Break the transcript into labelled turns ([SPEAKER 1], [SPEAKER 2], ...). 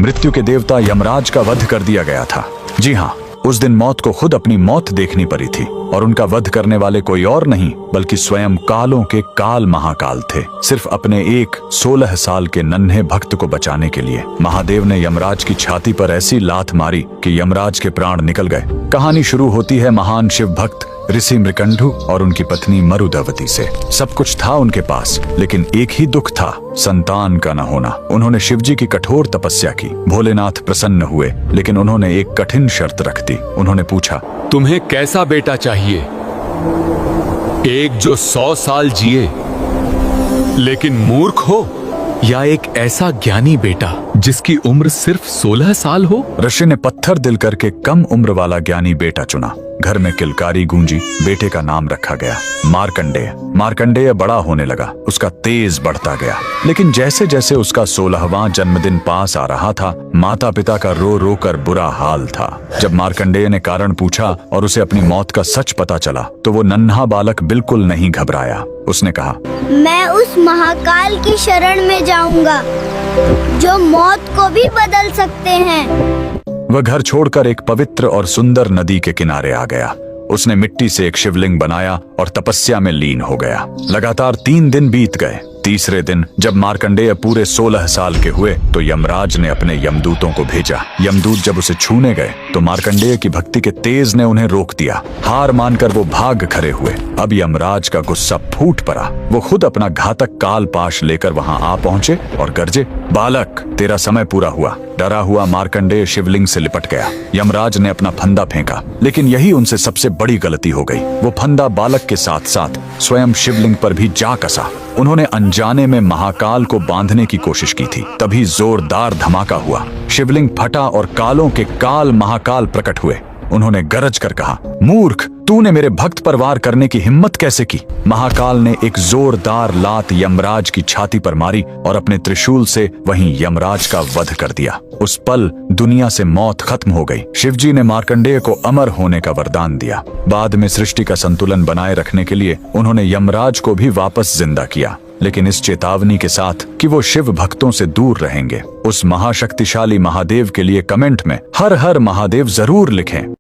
[SPEAKER 1] मृत्यु के देवता यमराज का वध कर दिया गया था। जी हाँ, उस दिन मौत को खुद अपनी मौत देखनी पड़ी थी और उनका वध करने वाले कोई और नहीं बल्कि स्वयं कालों के काल महाकाल थे। सिर्फ अपने एक 16 साल के नन्हे भक्त को बचाने के लिए महादेव ने यमराज की छाती पर ऐसी लात मारी कि यमराज के प्राण निकल गए। कहानी शुरू होती है महान शिव भक्त ऋषि मृकंडु और उनकी पत्नी मरुदवती से। सब कुछ था उनके पास, लेकिन एक ही दुख था, संतान का न होना। उन्होंने शिवजी की कठोर तपस्या की। भोलेनाथ प्रसन्न हुए, लेकिन उन्होंने एक कठिन शर्त रख दी। उन्होंने पूछा,
[SPEAKER 2] तुम्हें कैसा बेटा चाहिए? एक जो 100 साल जिए लेकिन मूर्ख हो, या एक ऐसा ज्ञानी बेटा जिसकी उम्र सिर्फ 16 साल हो?
[SPEAKER 1] ऋषि ने पत्थर दिल करके कम उम्र वाला ज्ञानी बेटा चुना। घर में किलकारी गूंजी। बेटे का नाम रखा गया मार्कंडेय। मार्कंडेय बड़ा होने लगा, उसका तेज बढ़ता गया। लेकिन जैसे जैसे उसका 16वां जन्मदिन पास आ रहा था, माता पिता का रो रो कर बुरा हाल था। जब मार्कंडेय ने कारण पूछा और उसे अपनी मौत का सच पता चला, तो वो नन्हा बालक बिल्कुल नहीं घबराया। उसने कहा,
[SPEAKER 3] मैं उस महाकाल की शरण में जाऊंगा जो मौत को भी बदल सकते हैं।
[SPEAKER 1] वह घर छोड़कर एक पवित्र और सुंदर नदी के किनारे आ गया। उसने मिट्टी से एक शिवलिंग बनाया और तपस्या में लीन हो गया। लगातार 3 दिन बीत गए। तीसरे दिन जब मार्कंडेय पूरे 16 साल के हुए तो यमराज ने अपने यमदूतों को भेजा। यमदूत जब उसे छूने गए तो मार्कंडेय की भक्ति के तेज ने उन्हें रोक दिया। हार मानकर वो भाग खड़े हुए। अब यमराज का गुस्सा फूट पड़ा। वो खुद अपना घातक काल पाश लेकर वहां आ पहुंचे और गरजे, बालक, तेरा समय पूरा हुआ। डरा हुआ मार्कंडेय शिवलिंग से लिपट गया। यमराज ने अपना फंदा फेंका, लेकिन यही उनसे सबसे बड़ी गलती हो गई। वो फंदा बालक के साथ साथ स्वयं शिवलिंग पर भी जा कसा। उन्होंने अनजाने में महाकाल को बांधने की कोशिश की थी। तभी जोरदार धमाका हुआ। शिवलिंग फटा और कालों के काल महाकाल प्रकट हुए। उन्होंने गरज कर कहा, मूर्ख, तूने मेरे भक्त पर वार करने की हिम्मत कैसे की? महाकाल ने एक जोरदार लात यमराज की छाती पर मारी और अपने त्रिशूल से वहीं यमराज का वध कर दिया। उस पल दुनिया से मौत खत्म हो गई। शिवजी ने मार्कंडेय को अमर होने का वरदान दिया। बाद में सृष्टि का संतुलन बनाए रखने के लिए उन्होंने यमराज को भी वापस जिंदा किया, लेकिन इस चेतावनी के साथ कि वो शिव भक्तों से दूर रहेंगे। उस महाशक्तिशाली महादेव के लिए कमेंट में हर हर महादेव जरूर लिखें।